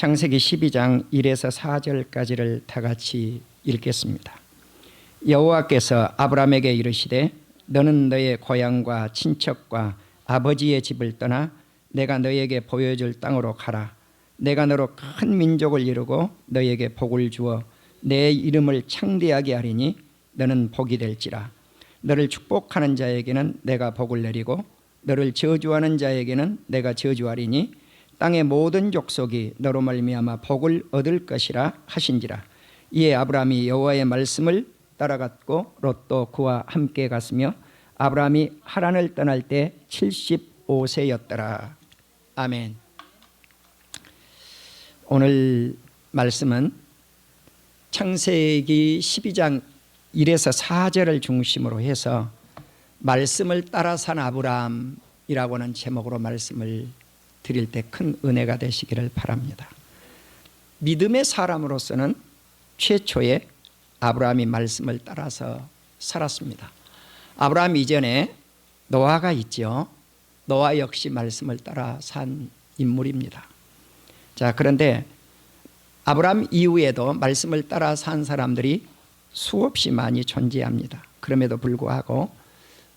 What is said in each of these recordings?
창세기 12장 1에서 4절까지를 다 같이 읽겠습니다. 여호와께서 아브라함에게 이르시되 너는 너의 고향과 친척과 아버지의 집을 떠나 내가 너에게 보여줄 땅으로 가라. 내가 너로 큰 민족을 이루고 너에게 복을 주어 내 이름을 창대하게 하리니 너는 복이 될지라. 너를 축복하는 자에게는 내가 복을 내리고 너를 저주하는 자에게는 내가 저주하리니 땅의 모든 족속이 너로 말미암아 복을 얻을 것이라 하신지라. 이에 아브라함이 여호와의 말씀을 따라갔고 롯도 그와 함께 갔으며 아브라함이 하란을 떠날 때 75세였더라. 아멘. 오늘 말씀은 창세기 12장 1에서 4절을 중심으로 해서 말씀을 따라 산 아브라함이라고 하는 제목으로 말씀을 드릴 때 큰 은혜가 되시기를 바랍니다. 믿음의 사람으로서는 최초의 아브라함이 말씀을 따라서 살았습니다. 아브라함 이전에 노아가 있죠. 노아 역시 말씀을 따라 산 인물입니다. 자, 그런데 아브라함 이후에도 말씀을 따라 산 사람들이 수없이 많이 존재합니다. 그럼에도 불구하고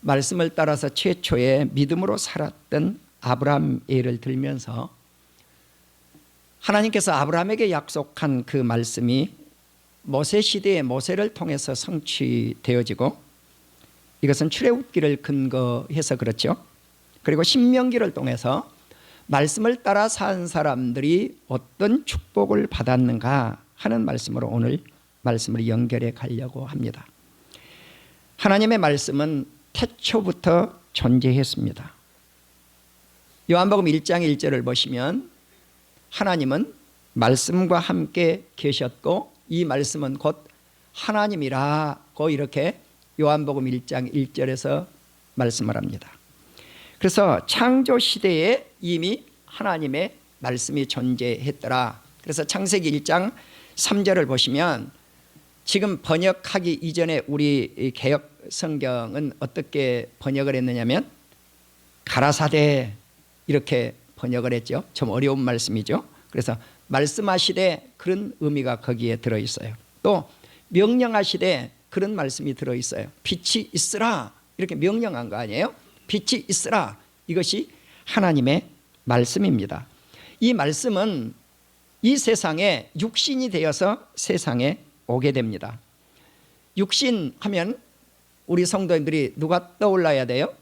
말씀을 따라서 최초의 믿음으로 살았던 아브라함 예를 들면서 하나님께서 아브라함에게 약속한 그 말씀이 모세 시대의 모세를 통해서 성취되어지고 이것은 출애굽기를 근거해서 그렇죠. 그리고 신명기를 통해서 말씀을 따라 산 사람들이 어떤 축복을 받았는가 하는 말씀으로 오늘 말씀을 연결해 가려고 합니다. 하나님의 말씀은 태초부터 존재했습니다. 요한복음 1장 1절을 보시면 하나님은 말씀과 함께 계셨고 이 말씀은 곧 하나님이라고 이렇게 요한복음 1장 1절에서 말씀을 합니다. 그래서 창조 시대에 이미 하나님의 말씀이 존재했더라. 그래서 창세기 1장 3절을 보시면 지금 번역하기 이전에 우리 개역 성경은 어떻게 번역을 했느냐면 가라사대 이렇게 번역을 했죠. 좀 어려운 말씀이죠. 그래서 말씀하시되 그런 의미가 거기에 들어있어요. 또 명령하시되 그런 말씀이 들어있어요. 빛이 있으라 이렇게 명령한 거 아니에요? 빛이 있으라 이것이 하나님의 말씀입니다. 이 말씀은 이 세상에 육신이 되어서 세상에 오게 됩니다. 육신 하면 우리 성도님들이 누가 떠올라야 돼요?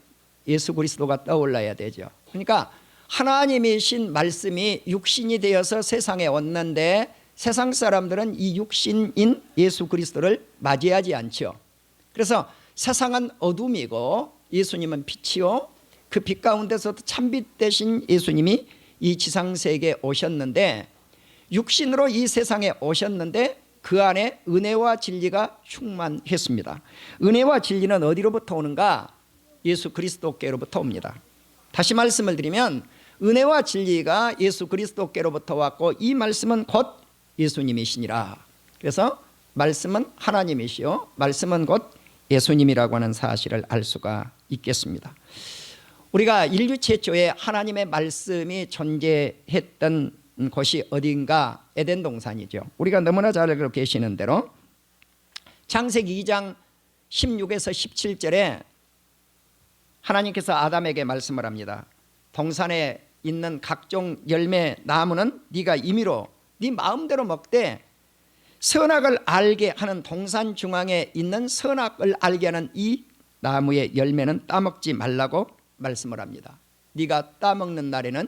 예수 그리스도가 떠올라야 되죠. 그러니까 하나님이신 말씀이 육신이 되어서 세상에 왔는데 세상 사람들은 이 육신인 예수 그리스도를 맞이하지 않죠. 그래서 세상은 어둠이고 예수님은 빛이요 그 빛 가운데서도 참빛 되신 예수님이 이 지상세계에 오셨는데 육신으로 이 세상에 오셨는데 그 안에 은혜와 진리가 충만했습니다. 은혜와 진리는 어디로부터 오는가? 예수 그리스도께로부터 옵니다. 다시 말씀을 드리면 은혜와 진리가 예수 그리스도께로부터 왔고 이 말씀은 곧 예수님이시니라. 그래서 말씀은 하나님이시요 말씀은 곧 예수님이라고 하는 사실을 알 수가 있겠습니다. 우리가 인류 최초에 하나님의 말씀이 존재했던 곳이 어딘가? 에덴 동산이죠. 우리가 너무나 잘 알고 계시는 대로 창세기 2장 16에서 17절에 하나님께서 아담에게 말씀을 합니다. 동산에 있는 각종 열매 나무는 네가 임의로 네 마음대로 먹되 선악을 알게 하는 동산 중앙에 있는 선악을 알게 하는 이 나무의 열매는 따먹지 말라고 말씀을 합니다. 네가 따먹는 날에는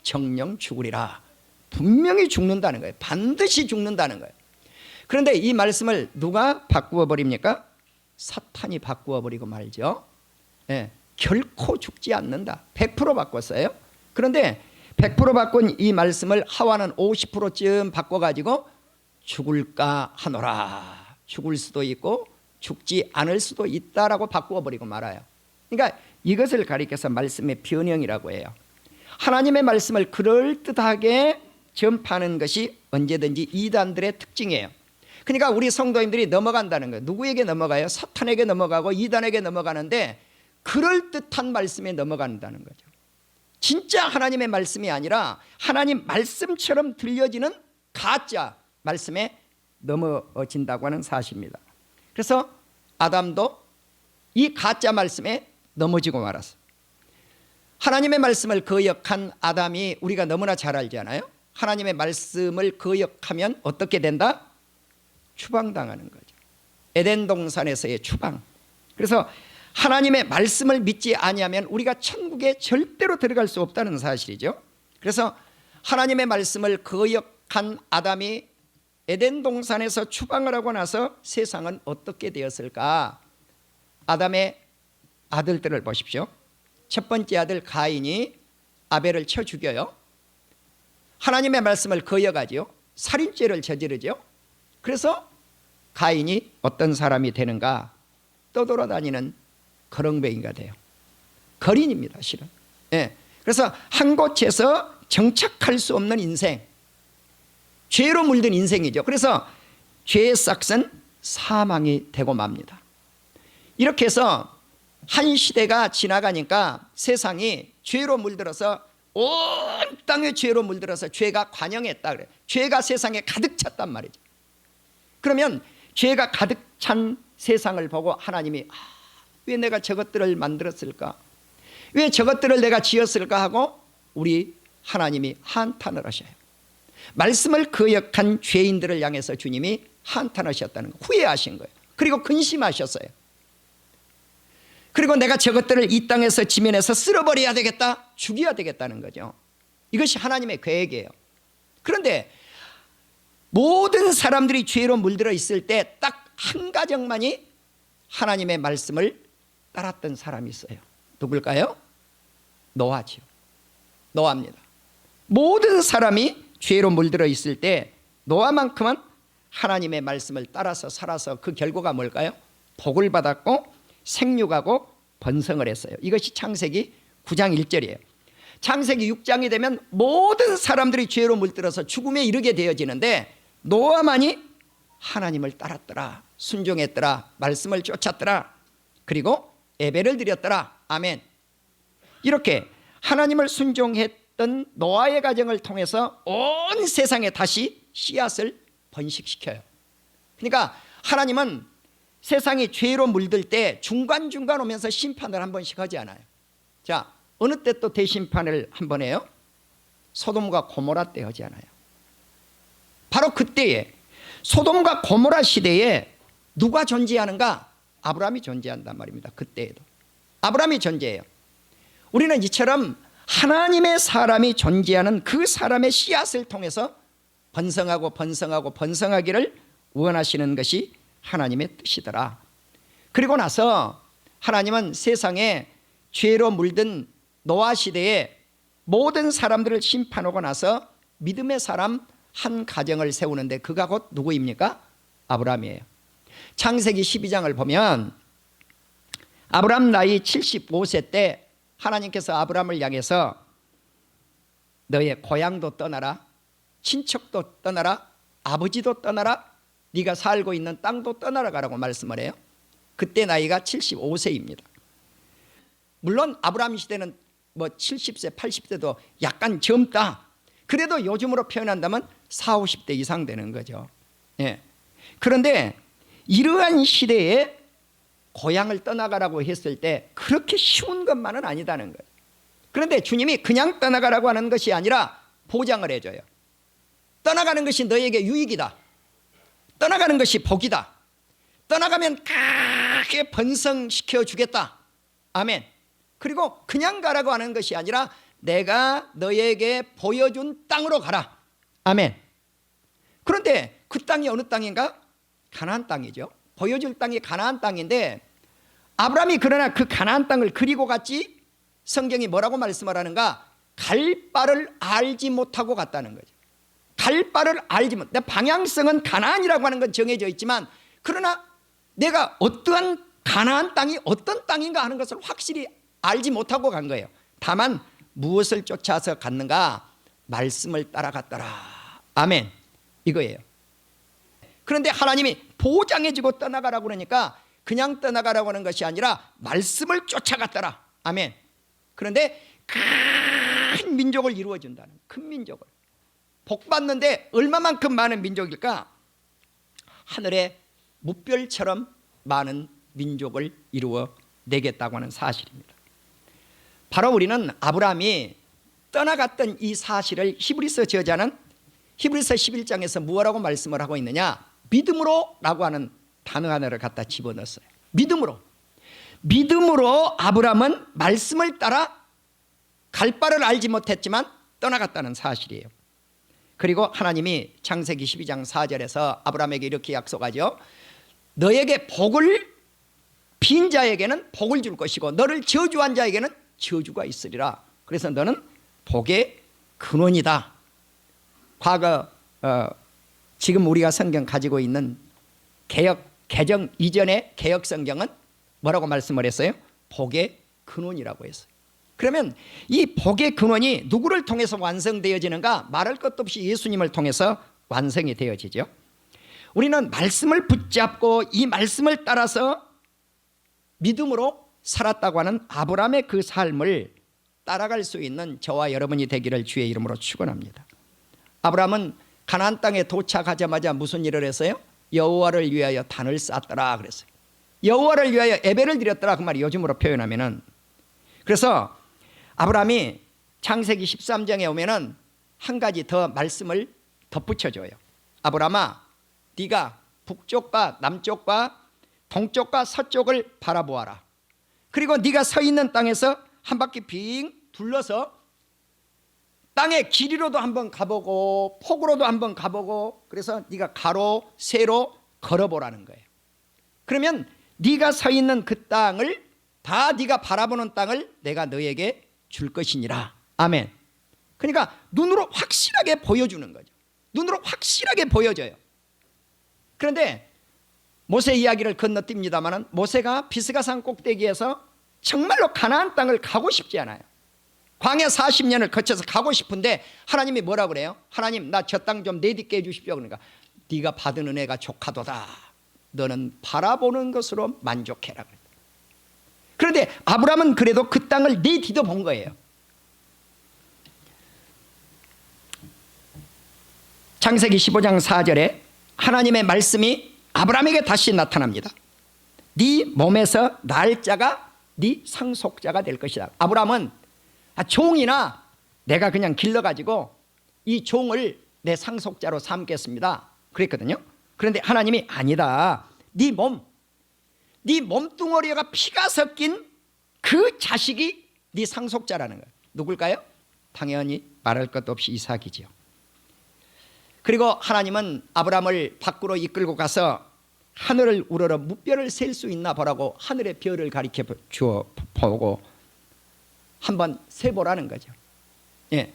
정령 죽으리라. 분명히 죽는다는 거예요. 반드시 죽는다는 거예요. 그런데 이 말씀을 누가 바꾸어 버립니까? 사탄이 바꾸어 버리고 말죠. 네, 결코 죽지 않는다. 100% 바꿨어요. 그런데 100% 바꾼 이 말씀을 하와는 50%쯤 바꿔가지고 죽을까 하노라. 죽을 수도 있고 죽지 않을 수도 있다라고 바꾸어 버리고 말아요. 그러니까 이것을 가리켜서 말씀의 변형이라고 해요. 하나님의 말씀을 그럴듯하게 전파하는 것이 언제든지 이단들의 특징이에요. 그러니까 우리 성도님들이 넘어간다는 거예요. 누구에게 넘어가요? 사탄에게 넘어가고 이단에게 넘어가는데 그럴듯한 말씀에 넘어간다는 거죠. 진짜 하나님의 말씀이 아니라 하나님 말씀처럼 들려지는 가짜 말씀에 넘어진다고 하는 사실입니다. 그래서 아담도 이 가짜 말씀에 넘어지고 말았어요. 하나님의 말씀을 거역한 아담이 우리가 너무나 잘 알잖아요. 하나님의 말씀을 거역하면 어떻게 된다? 추방당하는 거죠. 에덴 동산에서의 추방. 그래서 하나님의 말씀을 믿지 아니하면 우리가 천국에 절대로 들어갈 수 없다는 사실이죠. 그래서 하나님의 말씀을 거역한 아담이 에덴 동산에서 추방을 하고 나서 세상은 어떻게 되었을까? 아담의 아들들을 보십시오. 첫 번째 아들 가인이 아벨을 쳐 죽여요. 하나님의 말씀을 거역하지요. 살인죄를 저지르죠. 그래서 가인이 어떤 사람이 되는가? 떠돌아다니는 거렁뱅이가 돼요. 거린입니다, 실은. 예. 그래서 한 곳에서 정착할 수 없는 인생, 죄로 물든 인생이죠. 그래서 죄의 싹은 사망이 되고 맙니다. 이렇게 해서 한 시대가 지나가니까 세상이 죄로 물들어서 온 땅에 죄로 물들어서 죄가 관영했다 그래요. 죄가 세상에 가득 찼단 말이죠. 그러면 죄가 가득 찬 세상을 보고 하나님이 왜 내가 저것들을 만들었을까? 왜 저것들을 내가 지었을까 하고 우리 하나님이 한탄을 하셔요. 말씀을 거역한 죄인들을 향해서 주님이 한탄하셨다는 거, 후회하신 거예요. 그리고 근심하셨어요. 그리고 내가 저것들을 이 땅에서 지면에서 쓸어버려야 되겠다, 죽여야 되겠다는 거죠. 이것이 하나님의 계획이에요. 그런데 모든 사람들이 죄로 물들어 있을 때 딱 한 가정만이 하나님의 말씀을 따랐던 사람이 있어요. 누굴까요? 노아지요. 노아입니다. 모든 사람이 죄로 물들어 있을 때 노아만큼은 하나님의 말씀을 따라서 살아서 그 결과가 뭘까요? 복을 받았고 생육하고 번성을 했어요. 이것이 창세기 9장 1절이에요. 창세기 6장이 되면 모든 사람들이 죄로 물들어서 죽음에 이르게 되어지는데 노아만이 하나님을 따랐더라, 순종했더라, 말씀을 쫓았더라, 그리고 예배를 드렸더라. 아멘. 이렇게 하나님을 순종했던 노아의 가정을 통해서 온 세상에 다시 씨앗을 번식시켜요. 그러니까 하나님은 세상이 죄로 물들 때 중간중간 오면서 심판을 한 번씩 하지 않아요. 자, 어느 때 또 대심판을 한 번 해요? 소돔과 고모라 때 하지 않아요. 바로 그때에 소돔과 고모라 시대에 누가 존재하는가? 아브라함이 존재한단 말입니다. 그때에도 아브라함이 존재해요. 우리는 이처럼 하나님의 사람이 존재하는 그 사람의 씨앗을 통해서 번성하고 번성하고 번성하기를 원하시는 것이 하나님의 뜻이더라. 그리고 나서 하나님은 세상에 죄로 물든 노아 시대에 모든 사람들을 심판하고 나서 믿음의 사람 한 가정을 세우는데 그가 곧 누구입니까? 아브라함이에요. 창세기 12장을 보면 아브라함 나이 75세 때 하나님께서 아브라함을 향해서 너의 고향도 떠나라, 친척도 떠나라, 아버지도 떠나라, 네가 살고 있는 땅도 떠나라 가라고 말씀을 해요. 그때 나이가 75세입니다. 물론 아브라함 시대는 뭐 70세 80세도 약간 젊다, 그래도 요즘으로 표현한다면 40, 50대 이상 되는 거죠. 예. 그런데 이러한 시대에 고향을 떠나가라고 했을 때 그렇게 쉬운 것만은 아니다는 거예요. 그런데 주님이 그냥 떠나가라고 하는 것이 아니라 보장을 해줘요. 떠나가는 것이 너에게 유익이다, 떠나가는 것이 복이다, 떠나가면 크게 번성시켜 주겠다. 아멘. 그리고 그냥 가라고 하는 것이 아니라 내가 너에게 보여준 땅으로 가라. 아멘. 그런데 그 땅이 어느 땅인가? 가나안 땅이죠. 보여줄 땅이 가나안 땅인데 아브라함이 그러나 그 가나안 땅을 그리고 갔지 성경이 뭐라고 말씀을 하는가? 갈 바를 알지 못하고 갔다는 거죠. 갈 바를 알지 못. 내 방향성은 가나안이라고 하는 건 정해져 있지만 그러나 내가 어떠한 가나안 땅이 어떤 땅인가 하는 것을 확실히 알지 못하고 간 거예요. 다만 무엇을 쫓아서 갔는가? 말씀을 따라갔더라. 아멘. 이거예요. 그런데 하나님이 보장해주고 떠나가라고 그러니까 그냥 떠나가라고 하는 것이 아니라 말씀을 쫓아갔더라. 아멘. 그런데 큰 민족을 이루어준다는, 큰 민족을 복 받는데 얼마만큼 많은 민족일까? 하늘의 무별처럼 많은 민족을 이루어 내겠다고 하는 사실입니다. 바로 우리는 아브라함이 떠나갔던 이 사실을 히브리서 저자는 히브리서 11장에서 무엇라고 말씀을 하고 있느냐? 믿음으로 라고 하는 단어 하나를 갖다 집어넣었어요. 믿음으로. 믿음으로 아브라함은 말씀을 따라 갈 바를 알지 못했지만 떠나갔다는 사실이에요. 그리고 하나님이 창세기 12장 4절에서 아브라함에게 이렇게 약속하죠. 너에게 복을 빈 자에게는 복을 줄 것이고 너를 저주한 자에게는 저주가 있으리라. 그래서 너는 복의 근원이다. 과거 지금 우리가 성경 가지고 있는 개정 이전의 개역 성경은 뭐라고 말씀을 했어요? 복의 근원이라고 했어요. 그러면 이 복의 근원이 누구를 통해서 완성되어지는가? 말할 것도 없이 예수님을 통해서 완성이 되어지죠. 우리는 말씀을 붙잡고 이 말씀을 따라서 믿음으로 살았다고 하는 아브라함의 그 삶을 따라갈 수 있는 저와 여러분이 되기를 주의 이름으로 축원합니다. 아브라함은 가나안 땅에 도착하자마자 무슨 일을 했어요? 여호와를 위하여 단을 쌓더라 그랬어요. 여호와를 위하여 예배를 드렸더라 그 말이 요즘으로 표현하면은. 그래서 아브라함이 창세기 13장에 오면은 한 가지 더 말씀을 덧붙여줘요. 아브라함아, 네가 북쪽과 남쪽과 동쪽과 서쪽을 바라보아라. 그리고 네가 서 있는 땅에서 한 바퀴 빙 둘러서 땅의 길이로도 한번 가보고 폭으로도 한번 가보고 그래서 네가 가로 세로 걸어보라는 거예요. 그러면 네가 서 있는 그 땅을 다 네가 바라보는 땅을 내가 너에게 줄 것이니라. 아멘. 그러니까 눈으로 확실하게 보여주는 거죠. 눈으로 확실하게 보여져요. 그런데 모세 이야기를 건너뜁니다만 모세가 비스가산 꼭대기에서 정말로 가나안 땅을 가고 싶지 않아요. 광야 40년을 거쳐서 가고 싶은데 하나님이 뭐라 그래요? 하나님 나 저 땅 좀 내딛게 해주십시오. 그러니까 네가 받은 은혜가 족하도다. 너는 바라보는 것으로 만족해라. 그런데 아브라함은 그래도 그 땅을 내딛어 본 거예요. 창세기 15장 4절에 하나님의 말씀이 아브라함에게 다시 나타납니다. 네 몸에서 날 자가 네 상속자가 될 것이다. 아브라함은 종이나 내가 그냥 길러가지고 이 종을 내 상속자로 삼겠습니다 그랬거든요. 그런데 하나님이 아니다. 네 몸뚱어리가 피가 섞인 그 자식이 네 상속자라는 거예요. 누굴까요? 당연히 말할 것도 없이 이삭이지요. 그리고 하나님은 아브라함을 밖으로 이끌고 가서 하늘을 우러러 무별을 셀 수 있나 보라고 하늘의 별을 가리켜 주어 보고 한번 세보라는 거죠. 예.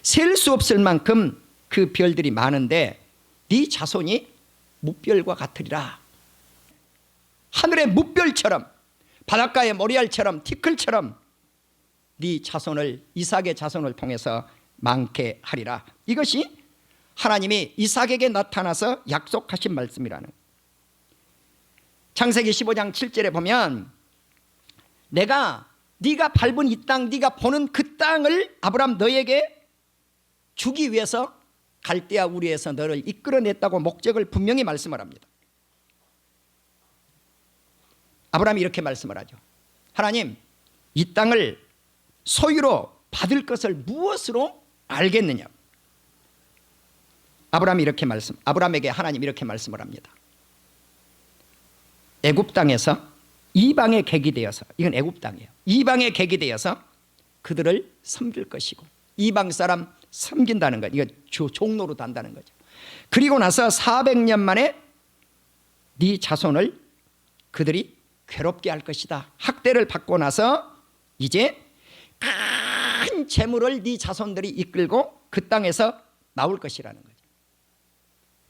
셀 수 없을 만큼 그 별들이 많은데 네 자손이 무별과 같으리라. 하늘의 무별처럼 바닷가의 모리알처럼 티끌처럼 네 자손을 이삭의 자손을 통해서 많게 하리라. 이것이 하나님이 이삭에게 나타나서 약속하신 말씀이라는. 창세기 15장 7절에 보면 내가 네가 밟은 이 땅, 네가 보는 그 땅을 아브라함 너에게 주기 위해서 갈대아 우리에서 너를 이끌어냈다고 목적을 분명히 말씀을 합니다. 아브라함이 이렇게 말씀을 하죠. 하나님, 이 땅을 소유로 받을 것을 무엇으로 알겠느냐? 아브라함에게 하나님 이렇게 말씀을 합니다. 애굽 땅에서 이방의 객이 되어서, 이건 애굽 땅이에요. 이방의 객이 되어서 그들을 섬길 것이고, 이방 사람 섬긴다는 것, 이거 종로로 단다는 거죠. 그리고 나서 400년 만에 네 자손을 그들이 괴롭게 할 것이다. 학대를 받고 나서 이제 큰 재물을 네 자손들이 이끌고 그 땅에서 나올 것이라는 거죠.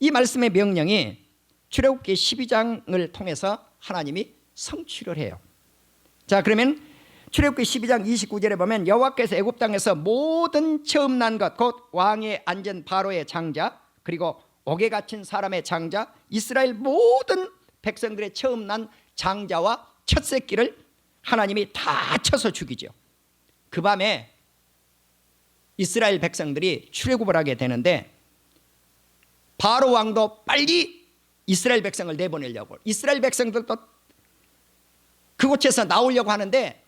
이 말씀의 명령이 출애굽기 12장을 통해서 하나님이 성취를 해요. 자, 그러면 출애굽기 12장 29절에 보면 여호와께서 애굽 땅에서 모든 처음 난 것 곧 왕에 앉은 바로의 장자 그리고 옥에 갇힌 사람의 장자 이스라엘 모든 백성들의 처음 난 장자와 첫 새끼를 하나님이 다 쳐서 죽이죠. 그 밤에 이스라엘 백성들이 출애굽을 하게 되는데 바로 왕도 빨리 이스라엘 백성을 내보내려고, 이스라엘 백성들도 그곳에서 나오려고 하는데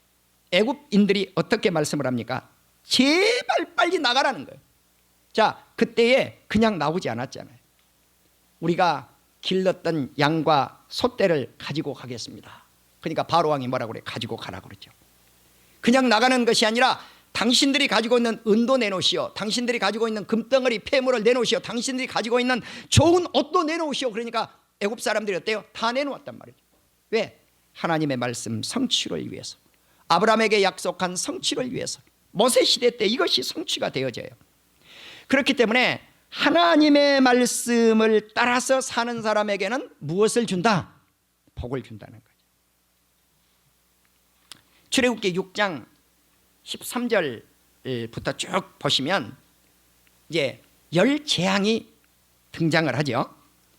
애굽인들이 어떻게 말씀을 합니까? 제발 빨리 나가라는 거예요. 자, 그때에 그냥 나오지 않았잖아요. 우리가 길렀던 양과 소떼를 가지고 가겠습니다. 그러니까 바로 왕이 뭐라고 그래? 가지고 가라고 그러죠. 그냥 나가는 것이 아니라 당신들이 가지고 있는 은도 내놓으시오, 당신들이 가지고 있는 금덩어리 폐물을 내놓으시오, 당신들이 가지고 있는 좋은 옷도 내놓으시오. 그러니까 애굽 사람들이 어때요? 다 내놓았단 말이죠. 왜? 하나님의 말씀 성취를 위해서, 아브라함에게 약속한 성취를 위해서. 모세 시대 때 이것이 성취가 되어져요. 그렇기 때문에 하나님의 말씀을 따라서 사는 사람에게는 무엇을 준다? 복을 준다는 거죠. 출애굽기 6장 13절부터 쭉 보시면 이제 10재앙이 등장을 하죠.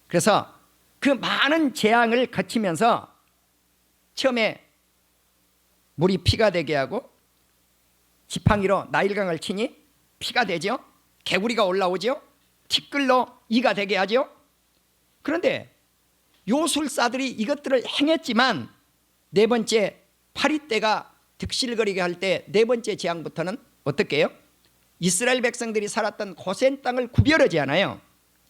그래서 그 많은 재앙을 거치면서 처음에 물이 피가 되게 하고 지팡이로 나일강을 치니 피가 되죠. 개구리가 올라오죠. 티끌로 이가 되게 하죠. 그런데 요술사들이 이것들을 행했지만 네 번째 파리떼가 득실거리게 할 때 네 번째 재앙부터는 어떻게 해요? 이스라엘 백성들이 살았던 고센 땅을 구별하지 않아요.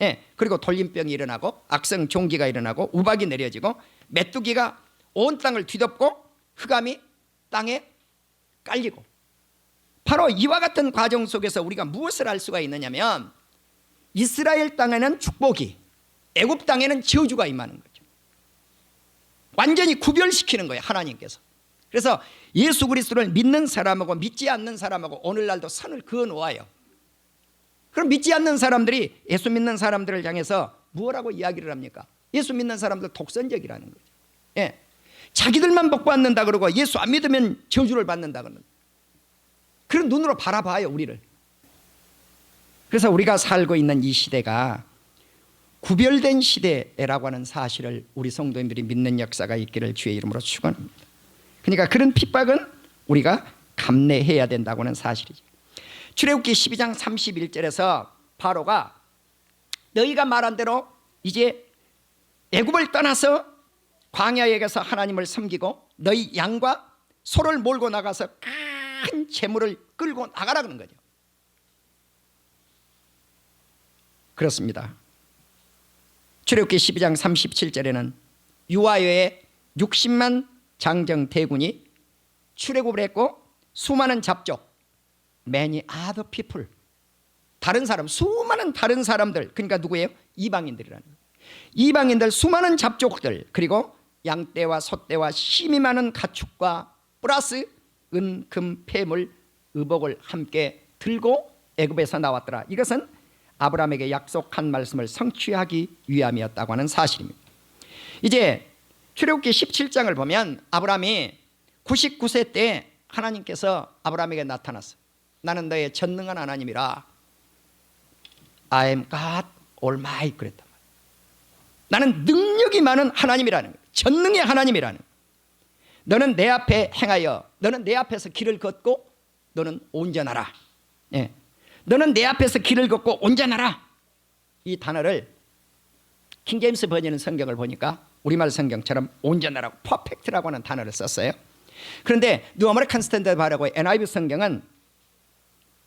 예, 그리고 돌림병이 일어나고 악성 종기가 일어나고 우박이 내려지고 메뚜기가 온 땅을 뒤덮고 흑암이 땅에 깔리고, 바로 이와 같은 과정 속에서 우리가 무엇을 알 수가 있느냐면 이스라엘 땅에는 축복이, 애굽 땅에는 저주가 임하는 거죠. 완전히 구별시키는 거예요, 하나님께서. 그래서 예수 그리스도를 믿는 사람하고 믿지 않는 사람하고 오늘날도 선을 그어 놓아요. 그럼 믿지 않는 사람들이 예수 믿는 사람들을 향해서 무엇라고 이야기를 합니까? 예수 믿는 사람들 독선적이라는 거죠. 예. 자기들만 복 받는다 그러고 예수 안 믿으면 저주를 받는다 그러는, 그런 눈으로 바라봐요, 우리를. 그래서 우리가 살고 있는 이 시대가 구별된 시대라고 하는 사실을 우리 성도님들이 믿는 역사가 있기를 주의 이름으로 축원합니다. 그러니까 그런 핍박은 우리가 감내해야 된다고 하는 사실이죠. 출애굽기 12장 31절에서 바로가 너희가 말한 대로 이제 애굽을 떠나서 광야에 가서 하나님을 섬기고 너희 양과 소를 몰고 나가서 큰 재물을 끌고 나가라 그런 거죠. 그렇습니다. 출애굽기 12장 37절에는 유아여의 60만 장정 대군이 출애굽을 했고 수많은 잡족, many other people, 다른 사람, 수많은 다른 사람들, 그러니까 누구예요? 이방인들이라는 거예요. 이방인들 수많은 잡족들, 그리고 양떼와 소떼와 힘이 많은 가축과 플러스 은, 금, 폐물, 의복을 함께 들고 애굽에서 나왔더라. 이것은 아브라함에게 약속한 말씀을 성취하기 위함이었다고 하는 사실입니다. 이제 출애굽기 17장을 보면 아브라함이 99세 때 하나님께서 아브라함에게 나타났어요. 나는 너의 전능한 하나님이라. I am God Almighty 그랬단 말이에요. 나는 능력이 많은 하나님이라는 거예요. 전능의 하나님이라는 거예요. 너는 내 앞에 행하여, 너는 내 앞에서 길을 걷고 너는 온전하라. 예. 너는 내 앞에서 길을 걷고 온전하라. 이 단어를 킹제임스 버전 성경을 보니까 우리말 성경처럼 온전하라고, 퍼펙트라고 하는 단어를 썼어요. 그런데 뉴 아메리칸 스탠더드 바이블하고 NIV 성경은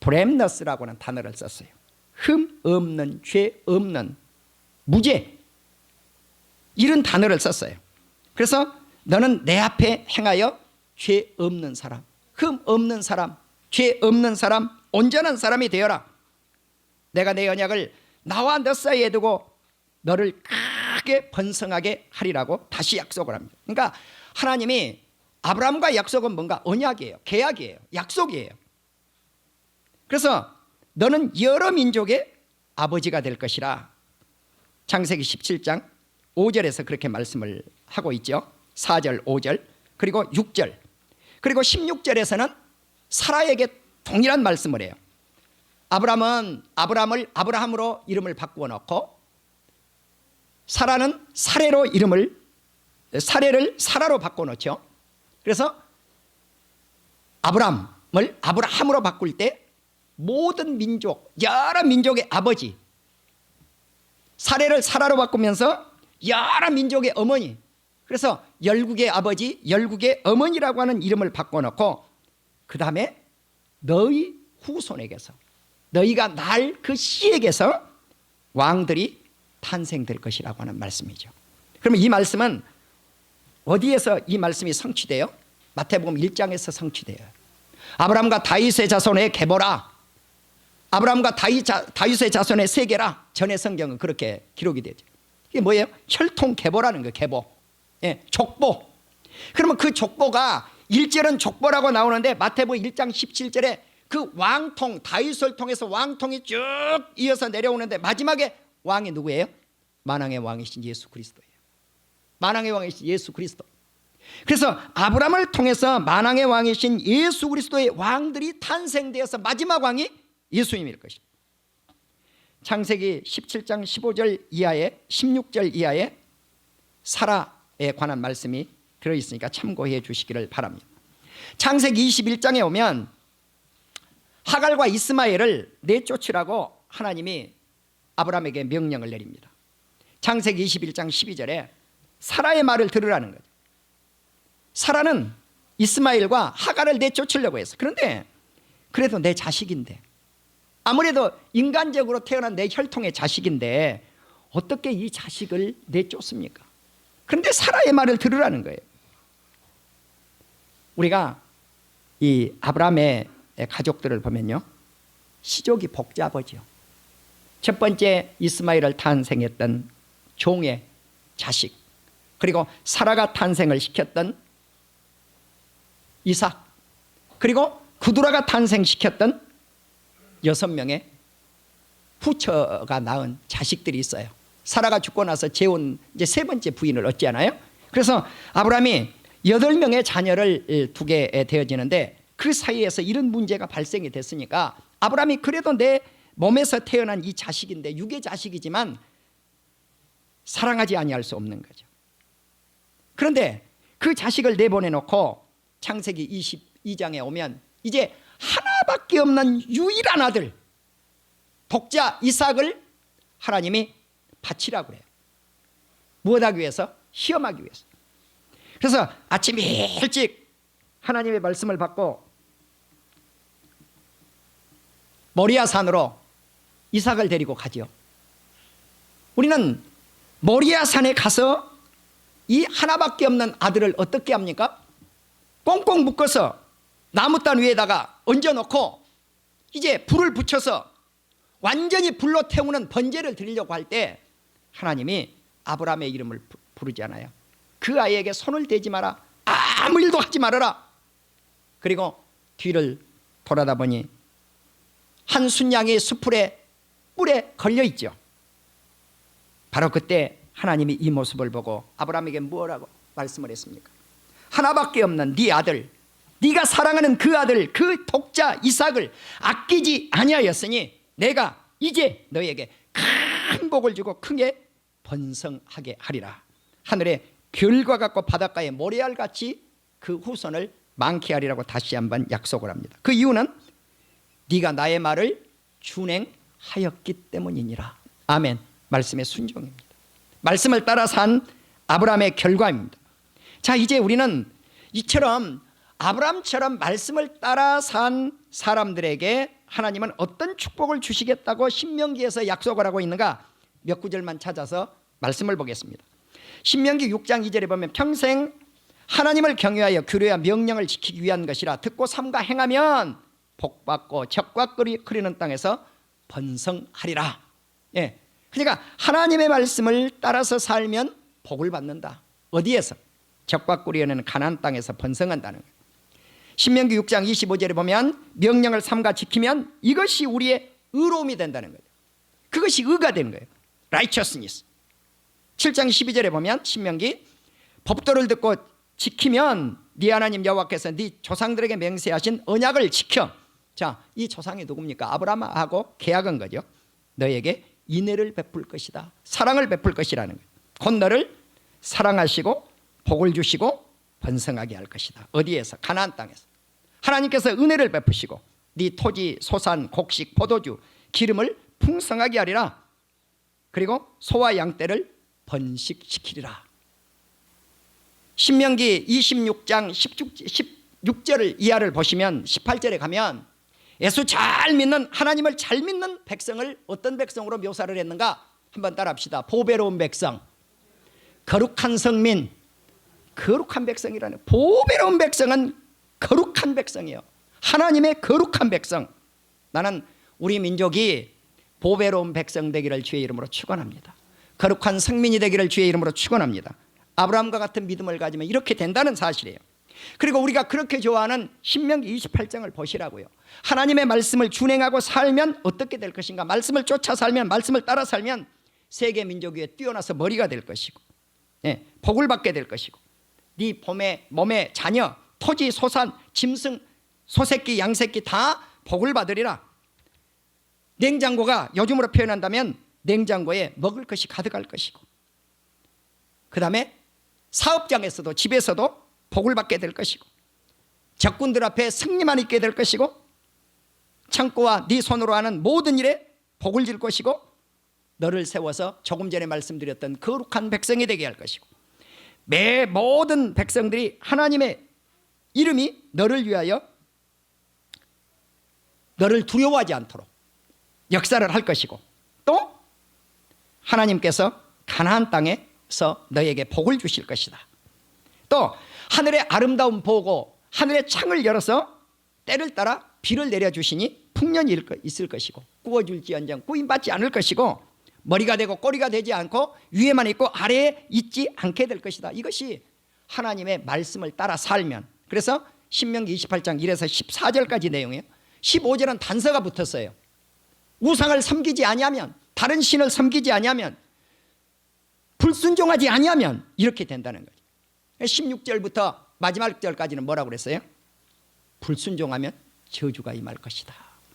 blameless라고 하는 단어를 썼어요. 흠 없는, 죄 없는, 무죄, 이런 단어를 썼어요. 그래서 너는 내 앞에 행하여 죄 없는 사람, 흠 없는 사람, 죄 없는 사람, 온전한 사람이 되어라. 내가 내 언약을 나와 너 사이에 두고 너를 크게 번성하게 하리라고 다시 약속을 합니다. 그러니까 하나님이 아브라함과 약속은 뭔가? 언약이에요, 계약이에요, 약속이에요. 그래서 너는 여러 민족의 아버지가 될 것이라. 창세기 17장 5절에서 그렇게 말씀을 하고 있죠. 4절, 5절, 그리고 6절, 그리고 16절에서는 사라에게 동일한 말씀을 해요. 아브라함은 아브라함을 아브라함으로 이름을 바꾸어 놓고 사라는 사레로 사레를 사라로 바꿔 놓죠. 그래서 아브라함을 아브라함으로 바꿀 때 모든 민족, 여러 민족의 아버지, 사례를 사라로 바꾸면서 여러 민족의 어머니, 그래서 열국의 아버지, 열국의 어머니라고 하는 이름을 바꿔놓고 그 다음에 너희 후손에게서, 너희가 날 그 씨에게서 왕들이 탄생될 것이라고 하는 말씀이죠. 그러면 이 말씀은 어디에서 이 말씀이 성취돼요? 마태복음 1장에서 성취돼요. 아브라함과 다윗의 자손의 계보라, 아브라함과 다윗의 자손의 세계라. 전의 성경은 그렇게 기록이 되죠. 이게 뭐예요? 혈통 계보라는 거예요. 계보, 예, 족보. 그러면 그 족보가 1절은 족보라고 나오는데 마태복음 1장 17절에 그 왕통, 다윗을 통해서 왕통이 쭉 이어서 내려오는데 마지막에 왕이 누구예요? 만왕의 왕이신 예수 그리스도예요. 만왕의 왕이신 예수 그리스도. 그래서 아브라함을 통해서 만왕의 왕이신 예수 그리스도의 왕들이 탄생되어서 마지막 왕이 예수님일 것입니다. 창세기 17장 15절 이하에 16절 이하에 사라에 관한 말씀이 들어있으니까 참고해 주시기를 바랍니다. 창세기 21장에 오면 하갈과 이스마엘을 내쫓으라고 하나님이 아브라함에게 명령을 내립니다. 창세기 21장 12절에 사라의 말을 들으라는 거죠. 사라는 이스마엘과 하갈을 내쫓으려고 했어. 그런데 그래도 내 자식인데, 아무래도 인간적으로 태어난 내 혈통의 자식인데 어떻게 이 자식을 내쫓습니까? 그런데 사라의 말을 들으라는 거예요. 우리가 이 아브라함의 가족들을 보면요, 시족이 복잡하죠. 첫 번째 이스마엘을 탄생했던 종의 자식, 그리고 사라가 탄생을 시켰던 이삭, 그리고 구두라가 탄생시켰던 6명의 후처가 낳은 자식들이 있어요. 사라가 죽고 나서 재혼 이제 세 번째 부인을 얻잖아요. 그래서 아브라함이 8명의 자녀를 두게 되어지는데 그 사이에서 이런 문제가 발생이 됐으니까 아브라함이 그래도 내 몸에서 태어난 이 자식인데 육의 자식이지만 사랑하지 아니할 수 없는 거죠. 그런데 그 자식을 내보내놓고 창세기 22장에 오면 이제 하나밖에 없는 유일한 아들 독자 이삭을 하나님이 바치라고 해요. 무엇하기 위해서? 시험하기 위해서. 그래서 아침 일찍 하나님의 말씀을 받고 모리아 산으로 이삭을 데리고 가죠. 우리는 모리아 산에 가서 이 하나밖에 없는 아들을 어떻게 합니까? 꽁꽁 묶어서 나무단 위에다가 얹어놓고 이제 불을 붙여서 완전히 불로 태우는 번제를 드리려고 할 때 하나님이 아브라함의 이름을 부르지 않아요. 그 아이에게 손을 대지 마라, 아무 일도 하지 말아라. 그리고 뒤를 돌아다 보니 한 순양이 수풀에 뿔에 걸려있죠. 바로 그때 하나님이 이 모습을 보고 아브라함에게 뭐라고 말씀을 했습니까? 하나밖에 없는 네 아들, 네가 사랑하는 그 아들, 그 독자 이삭을 아끼지 아니하였으니 내가 이제 너에게 큰 복을 주고 크게 번성하게 하리라. 하늘의 별과 같고 바닷가의 모래알같이 그 후손을 많게 하리라고 다시 한번 약속을 합니다. 그 이유는 네가 나의 말을 준행하였기 때문이니라. 아멘. 말씀의 순종입니다. 말씀을 따라 산 아브라함의 결과입니다. 자, 이제 우리는 이처럼 아브라함처럼 말씀을 따라 산 사람들에게 하나님은 어떤 축복을 주시겠다고 신명기에서 약속을 하고 있는가? 몇 구절만 찾아서 말씀을 보겠습니다. 신명기 6장 2절에 보면 평생 하나님을 경외하여 규례와 명령을 지키기 위한 것이라 듣고 삼가 행하면 복받고 적과 끓이는 땅에서 번성하리라. 예, 그러니까 하나님의 말씀을 따라서 살면 복을 받는다. 어디에서? 적과 꿀이는 가나안 땅에서 번성한다는 거예요. 신명기 6장 25절에 보면 명령을 삼가 지키면 이것이 우리의 의로움이 된다는 거예요. 그것이 의가 되는 거예요. righteousness. 7장 12절에 보면 신명기 법도를 듣고 지키면 네 하나님 여호와께서 네 조상들에게 맹세하신 언약을 지켜. 자, 이 조상이 누굽니까? 아브라함하고 계약한 거죠. 너에게 인애를 베풀 것이다, 사랑을 베풀 것이라는 거예요. 곧 너를 사랑하시고 복을 주시고 번성하게 할 것이다. 어디에서? 가나안 땅에서. 하나님께서 은혜를 베푸시고 네 토지, 소산, 곡식, 포도주, 기름을 풍성하게 하리라. 그리고 소와 양떼를 번식시키리라. 신명기 26장 16절 이하를 보시면 18절에 가면 예수 잘 믿는, 하나님을 잘 믿는 백성을 어떤 백성으로 묘사를 했는가? 한번 따라합시다. 보배로운 백성, 거룩한 성민. 거룩한 백성이라는, 보배로운 백성은 거룩한 백성이에요. 하나님의 거룩한 백성. 나는 우리 민족이 보배로운 백성 되기를 주의 이름으로 축원합니다. 거룩한 성민이 되기를 주의 이름으로 축원합니다. 아브라함과 같은 믿음을 가지면 이렇게 된다는 사실이에요. 그리고 우리가 그렇게 좋아하는 신명기 28장을 보시라고요. 하나님의 말씀을 준행하고 살면 어떻게 될 것인가? 말씀을 쫓아 살면, 말씀을 따라 살면 세계 민족 위에 뛰어나서 머리가 될 것이고, 복을 받게 될 것이고, 네 몸에 자녀, 토지, 소산, 짐승, 소새끼, 양새끼 다 복을 받으리라. 냉장고가 요즘으로 표현한다면 냉장고에 먹을 것이 가득할 것이고, 그 다음에 사업장에서도, 집에서도 복을 받게 될 것이고, 적군들 앞에 승리만 있게 될 것이고, 창고와 네 손으로 하는 모든 일에 복을 질 것이고, 너를 세워서 조금 전에 말씀드렸던 거룩한 백성이 되게 할 것이고, 매 모든 백성들이 하나님의 이름이 너를 위하여 너를 두려워하지 않도록 역사를 할 것이고, 또 하나님께서 가나안 땅에서 너에게 복을 주실 것이다. 또 하늘의 아름다운 보고 하늘의 창을 열어서 때를 따라 비를 내려주시니 풍년이 있을 것이고, 구워줄지언정 구임받지 않을 것이고, 머리가 되고 꼬리가 되지 않고 위에만 있고 아래에 있지 않게 될 것이다. 이것이 하나님의 말씀을 따라 살면. 그래서 신명기 28장 1에서 14절까지 내용이에요. 15절은 단서가 붙었어요. 우상을 섬기지 아니하면, 다른 신을 섬기지 아니하면, 불순종하지 아니하면 이렇게 된다는 거죠. 16절부터 마지막 절까지는 뭐라고 그랬어요? 불순종하면 저주가 임할 것이다.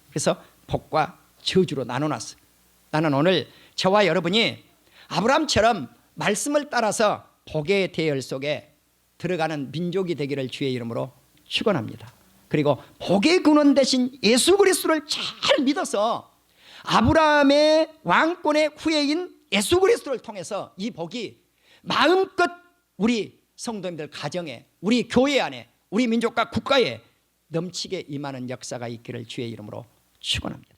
그래서 복과 저주로 나눠놨어요. 나는 오늘 저와 여러분이 아브라함처럼 말씀을 따라서 복의 대열 속에 들어가는 민족이 되기를 주의 이름으로 축원합니다. 그리고 복의 근원 대신 예수 그리스도를 잘 믿어서 아브라함의 왕권의 후예인 예수 그리스도를 통해서 이 복이 마음껏 우리 성도님들 가정에, 우리 교회 안에, 우리 민족과 국가에 넘치게 임하는 역사가 있기를 주의 이름으로 축원합니다.